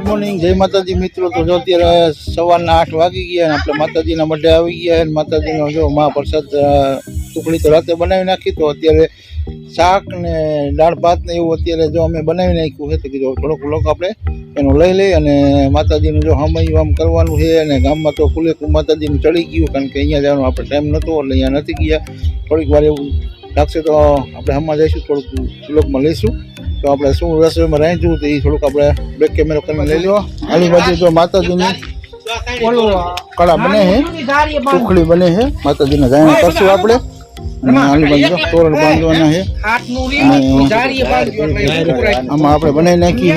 Morning, જય માતાજી મિત્રો। તો જો અત્યારે સવારના 8 વાગી ગયા અને આપણે માતાજીના મઢે આવી ગયા અને માતાજીનો જો મહાપ્રસાદ ટુકડી તો રાતે બનાવી નાખી। તો અત્યારે શાક ને દાળ ભાત ને એવું અત્યારે જો અમે બનાવી નાખ્યું છે। તો કીધું થોડોક વ્લોગ આપણે એનો લઈ લઈ અને માતાજીનું જો હમૈયું આમ કરવાનું છે। અને ગામમાં તો ફુલેકું માતાજીનું ચડી ગયું, કારણ કે અહીંયા જવાનો આપણે ટાઈમ નહોતો એટલે અહીંયા નથી ગયા। થોડીક વાર એવું લાગશે તો આપણે હમણાં જઈશું, થોડુંક વ્લોગમાં લઈશું। તો આપણે શું રસોઈમાં રાંધ્યું તો એ થોડુંક આપણે બેક કેમેરો કરીને લઈ લો। આની બાજુ જો માતાજીની કળા બને છે, ટુકડી બને છે, માતાજીના જાણે કરશું આપણે। આની બાજુ તોરણ બાંધવાના છે, આમાં આપણે બનાવી નાખી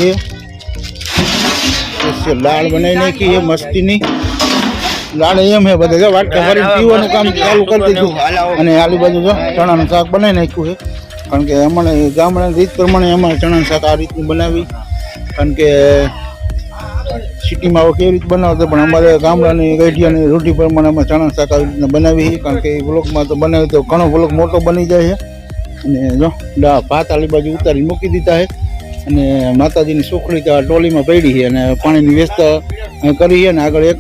છે દાળ, બનાવી નાખી છે મસ્તીની દાળ। એમ છે બધા જો વાટકા ભરીને પીવાનું કામ ચાલુ કરી દીધું। અને આલી બાજુ જો ચણાનું શાક બનાવી નાખ્યું છે, કારણ કે અમારે ગામડાની રીત પ્રમાણે અમારે ચણાનું શાક આ રીતનું બનાવી, કારણ કે સિટીમાં કેવી રીતે બનાવતા પણ અમારે ગામડાની ગઢિયાની રોટી પ્રમાણે અમે ચણાનું શાક આવી રીતના બનાવી, કારણ કે એ બ્લોકમાં તો બનાવી તો ઘણો બ્લોક મોટો બની જાય છે। અને જો ભાત આલી બાજુ ઉતારી મૂકી દીધા છે અને માતાજીની સુખડી તો ટોલીમાં પડી છે અને પાણીની વ્યવસ્થા કરી છે અને આગળ એક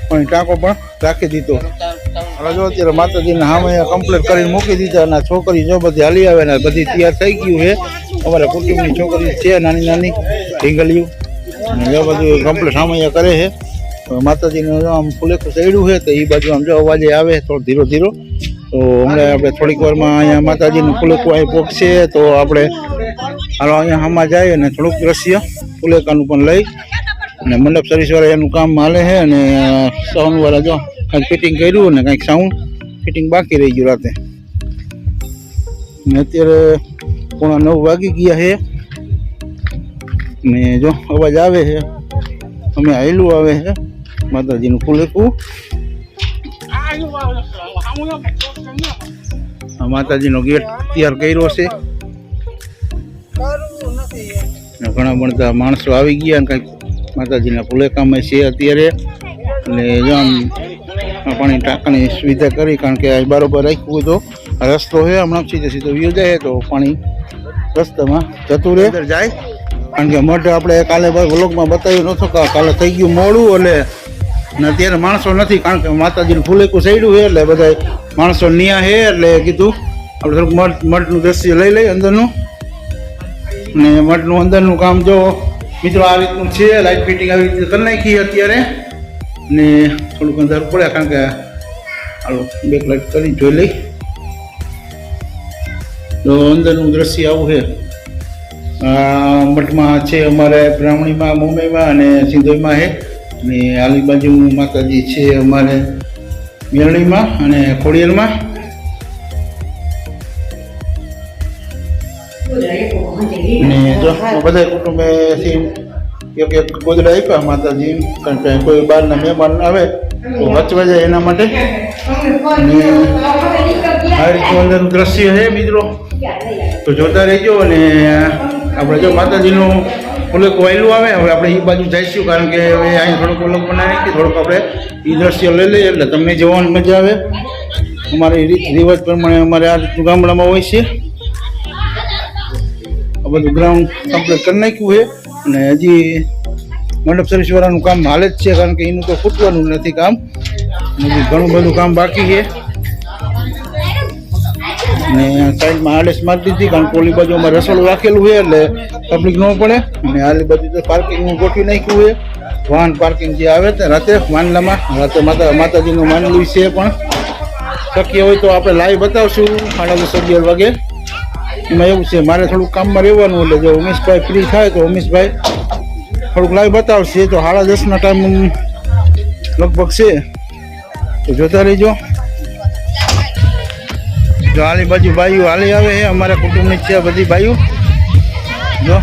પાણી ટાંકો પણ રાખી દીધો। હવે જો અત્યારે માતાજીને સામે કમ્પ્લીટ કરીને મૂકી દીધા અને છોકરી જો બધી હાલી આવે ને બધી તૈયાર થઈ ગયું છે। અમારા કુટુંબની છોકરી છે નાની નાની ઢીંગલીઓ, અને જો બધું કમ્પ્લીટ સામે કરે છે। માતાજીનું જો આમ ફુલેકું ચડ્યું છે તો એ બાજુ આમ જો અવાજે આવે થોડો ધીરો ધીરો। તો હમણાં આપણે થોડીક વારમાં અહીંયા માતાજીનું ફુલેકું અહીં પોકશે તો આપણે હાલો અહીંયા આમાં જાય અને થોડુંક દ્રશ્ય ફુલેકાનું પણ લઈ અને મંડપ સર્વિસવાળા એનું કામ હાલે છે। અને સાઉન્ડવાળા જો કંઈક ફિટિંગ કર્યું અને કંઈક સાઉન્ડ ફિટિંગ બાકી રહી ગયું રાતે। ને અત્યારે 9:15 વાગી ગયા છે ને જો અવાજ આવે છે, અમે આયલું આવે છે માતાજીનું ફુલેકું। માતાજીનો ગેટ તૈયાર કર્યો છે, ઘણા બધા માણસો આવી ગયા અને કંઈક માતાજીના ફુલેકામાં છે અત્યારે। અને જો આમ પાણી ટાંકાની સુવિધા કરી, કારણ કે આ બરાબર રાખ્યું તો રસ્તો છે, હમણાં સીધો વ્યૂ જાય તો પાણી રસ્તામાં જતું રહે જાય। કારણ કે મઢ આપણે કાલે વ્લોગમાં બતાવ્યું નહોતું કે કાલે થઈ ગયું મોડું એટલે ને અત્યારે માણસો નથી, કારણ કે માતાજીનું ફુલેકું ચડ્યું છે એટલે બધા માણસો ન્યા છે એટલે કીધું આપણે થોડુંક મઠનું દ્રશ્ય લઈ લઈએ અંદરનું। ને મઠનું અંદરનું કામ જો મિત્રો આ રીતનું છે, લાઇટ ફિટિંગ આવી રીતે કરી નાખી અત્યારે ને થોડુંક અંધારું પડે, કારણ કે હાલો બેક લાઇટ કરી જોઈ લઈ તો અંદરનું દ્રશ્ય આવું છે। મઠમાં છે અમારે બ્રાહ્મણીમાં, મુંબઈમાં અને સિંધોઈમાં છે, ને આલી બાજુ માતાજી છે અમારે મેરણીમાં અને ખોડિયારમાં। ને જો બધા કુટુંબે એક ગોદડા આપ્યા માતાજી, કારણ કે કોઈ બહારના મહેમાન આવે તો વચવા જાય એના માટે। અને આ રીતનું અંદરનું દ્રશ્ય છે મિત્રો, તો જોતા રહેજો। અને આપણે જો માતાજીનું ફુલેકું વાયલું આવે, હવે આપણે એ બાજુ જઈશું, કારણ કે હવે અહીં થોડુંક વ્લોગ બનાવી નાખી, થોડુંક આપણે એ દ્રશ્ય લઈ લઈએ એટલે તમને જોવાની મજા આવે। અમારી રીત રિવાજ પ્રમાણે અમારે આ રીતનું ગામડામાં હોય છે। આ બધું ગ્રાઉન્ડ કમ્પ્લીટ કરી નાખ્યું છે અને હજી મંડપ સર્વિસવાળાનું કામ હાલે જ છે, કારણ કે એનું તો ખૂટવાનું નથી કામ, હજી ઘણું બધું કામ બાકી છે। અને સાઈડમાં આડેસ મારી દીધી, કારણ કે ઓલી બાજુ અમારે રસોડું રાખેલું છે એટલે પબ્લિક ન પડે। અને આલી બાજુ તો પાર્કિંગનું ગોઠવી નાખ્યું છે, વાહન પાર્કિંગ જે આવે તે રાતે માંડલામાં રાતે માતાજીનું માંડલું છે, પણ શક્ય હોય તો આપણે લાઈવ બતાવશું 10:30-11 વાગે। એમાં એવું છે મારે થોડુંક કામમાં રહેવાનું, એટલે જો ઉમેશભાઈ ફ્રી થાય તો ઉમેશભાઈ થોડુંક લાઈવ બતાવશે। તો 10:30ના ટાઈમ લગભગ છે, તો જોતા રહીજો। જો આલી બાજુ બાઈઓ હાલી આવે છે, અમારા કુટુંબની છે બધી બાઈઓ। જો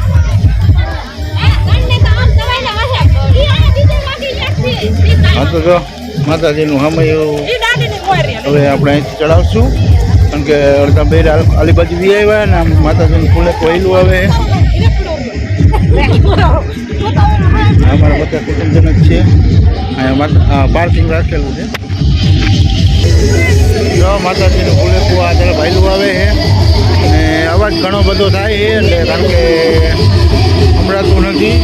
હા તો જો માતાજીનું હમૈયું હવે આપણે અહીંથી ચડાવશું, કારણ કે અડધા બેર આલી બાજુ બી આવ્યા ને આમ માતાજીનું ફુલેકું વહેલું આવે। અમારા બધા કુટુંબજન જ છે, અહીંયા પાર્કિંગ રાખેલું છે। જો માતાજીનું ફુલેકું આ તરફ વહેલું આવે છે અને અવાજ ઘણો બધો થાય છે, એટલે કારણ કે સંભળાતું નથી।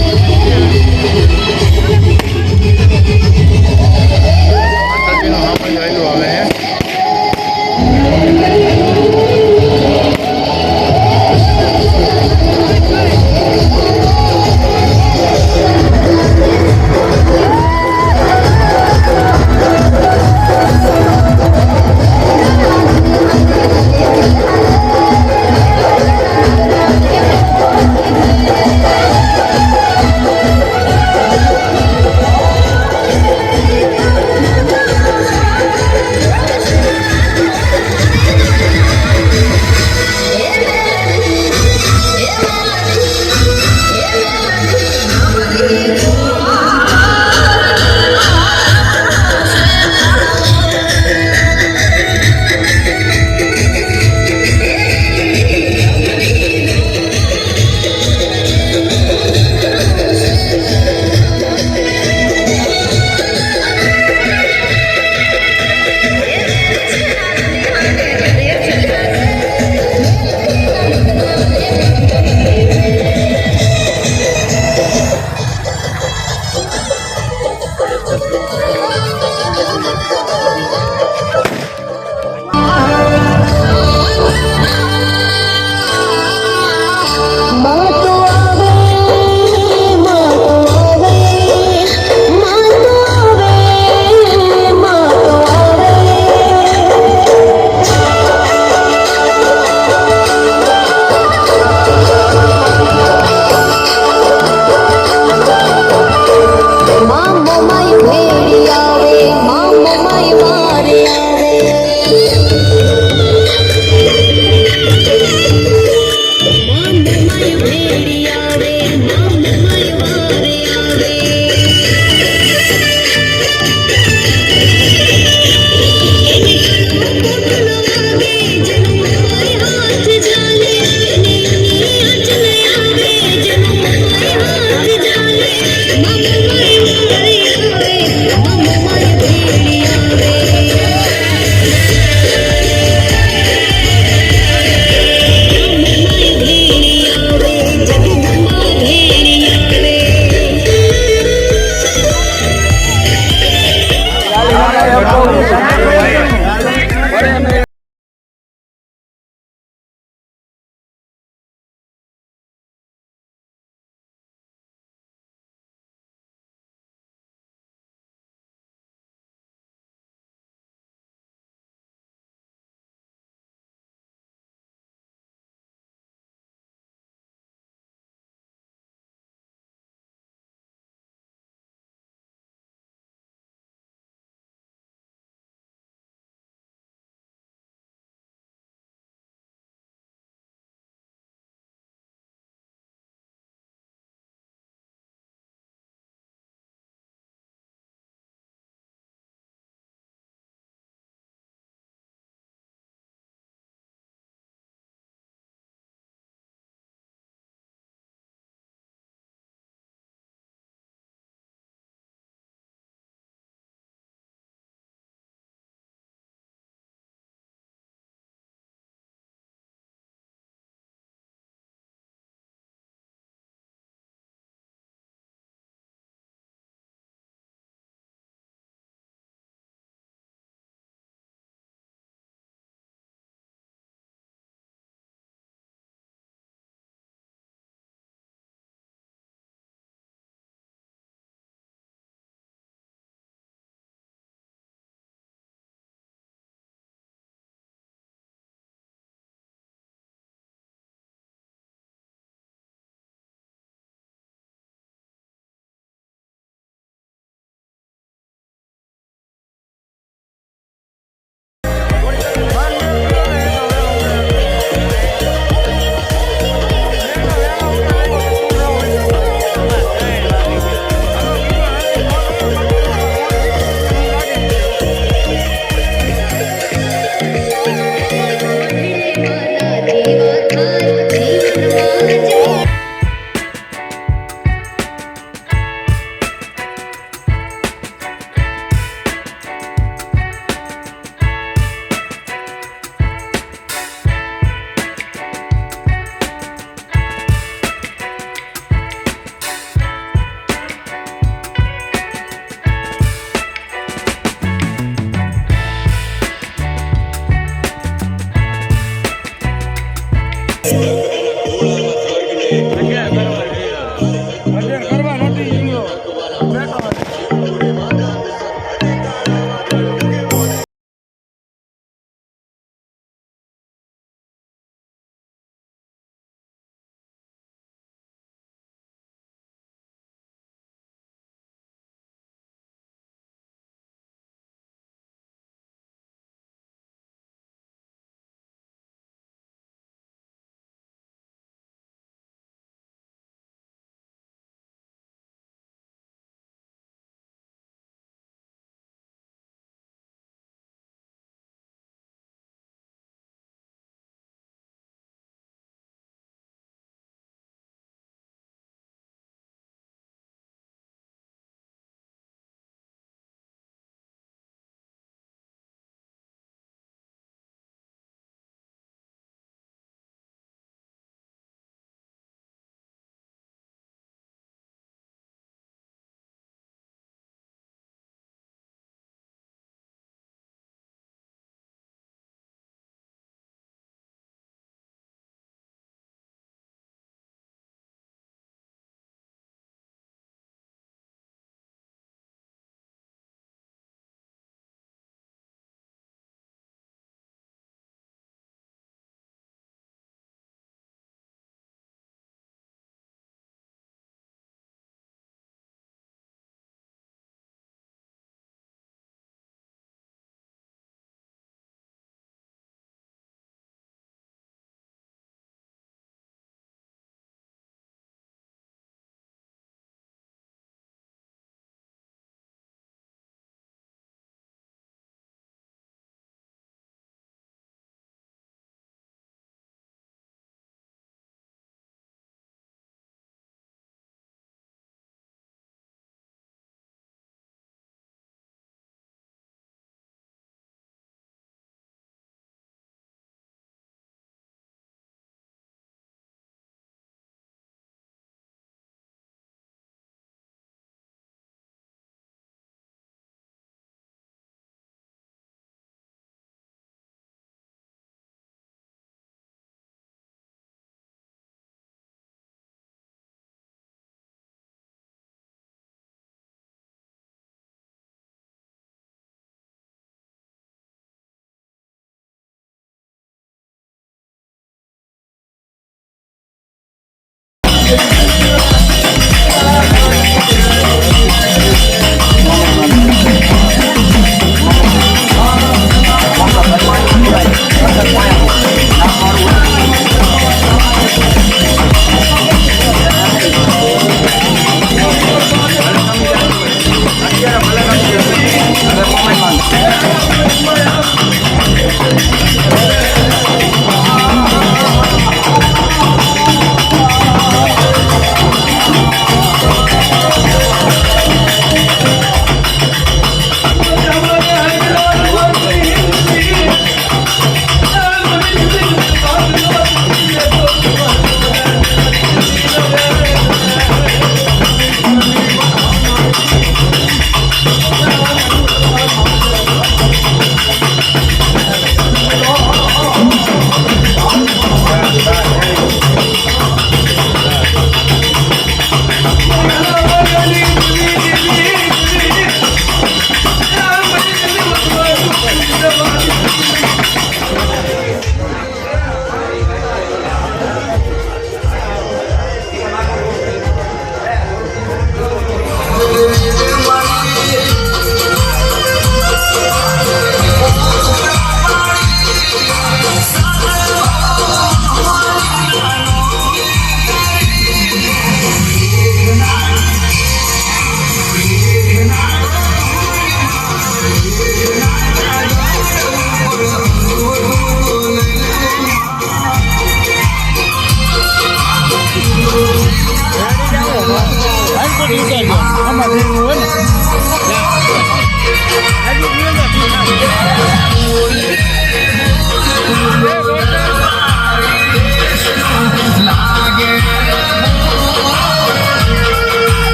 આમાં ભેગું હોય ને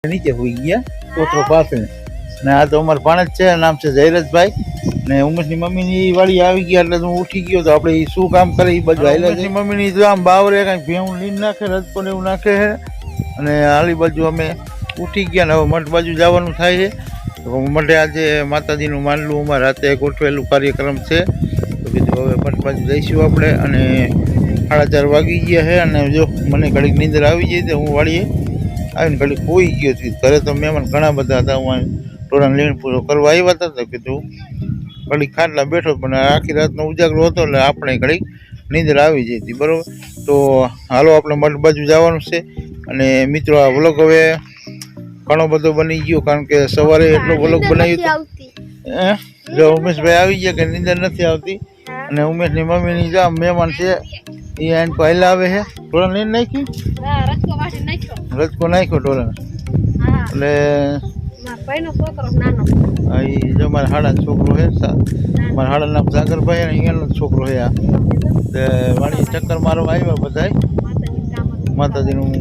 નીચે હોઈ ગયા કોતરો પાસે ને આ તો અમારા ભાણેજ છે નામ છે જયરાજભાઈ ને ઉમેશની મમ્મીની વાળી આવી ગયા એટલે હું ઉઠી ગયો તો આપણે ઈ શું કામ કરે એ બાજુ ઉમેશની મમ્મીની તો આમ બાવરે કાંઈક ભેહું લીન નાખે રજકો ને એવું નાખે છે અને આલી બાજુ અમે ઉઠી ગયા ને હવે મઠ બાજુ જવાનું થાય છે તો મઠે આજે માતાજીનું માંડલું અમારે રાતે ગોઠવેલું કાર્યક્રમ છે તો કીધું હવે મઠ બાજુ જઈશું આપણે અને 4:30 વાગી ગયા છે અને જો મને ઘડીક નીંદર આવી જાય તો હું વાળીએ આવીને ઘડીક હોઈ ગયો છું ઘરે તો મહેમાન ઘણા બધા હતા હું ટોળાને લીણ પૂરો કરવા આવ્યા હતા તો કીધું ઘડીક ખાટલા બેઠો પણ આખી રાતનો ઉજાગરો હતો એટલે આપણે ઘડીક નીંદર આવી જઈ હતી બરાબર તો હાલો આપણે મઠ બાજુ જવાનું છે અને મિત્રો આ વ્લોગ હવે ઘણો બધો બની ગયો કારણ કે સવારે એટલો વ્લોગ બનાવ્યો હતો જો ઉમેશભાઈ આવી ગયા કે નીંદર નથી આવતી અને ઉમેશની મમ્મીની જો મહેમાન છે એ આઈને પહેલા આવે છે ટોળા લઈને નાખી રજકો નાખ્યો ટોળા એટલે એ જો મારા હાડા છોકરો છે મારા હાડા નામ સાગરભાઈ અને અહીંયાનો છોકરો છે આ વાણી ચક્કર મારવા આવ્યા બધા માતાજીનું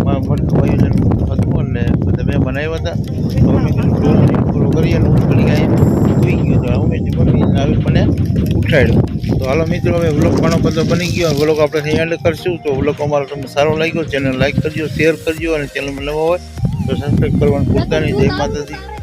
આયોજન હતું એટલે બધા મહેમાન આવ્યા હતા તો અમે કીધું પૂરો કરીએ અને ઉઠી ગયા સુઈ ગયો તો ઉમેશની મમ્મી આવી મને ઉઠાડ્યો તો હાલો મિત્રો હવે વ્લોગ ઘણો બધો બની ગયો વ્લોગ આપણે એન્ડ કરશું તો વ્લોગ અમારો તમને સારો લાગ્યો ચેનલ લાઈક કરજો શેર કરજો અને ચેનલમાં નવા હોય તો સબસ્ક્રાઈબ કરવાનું ભૂલતા નહીં જય માતાજી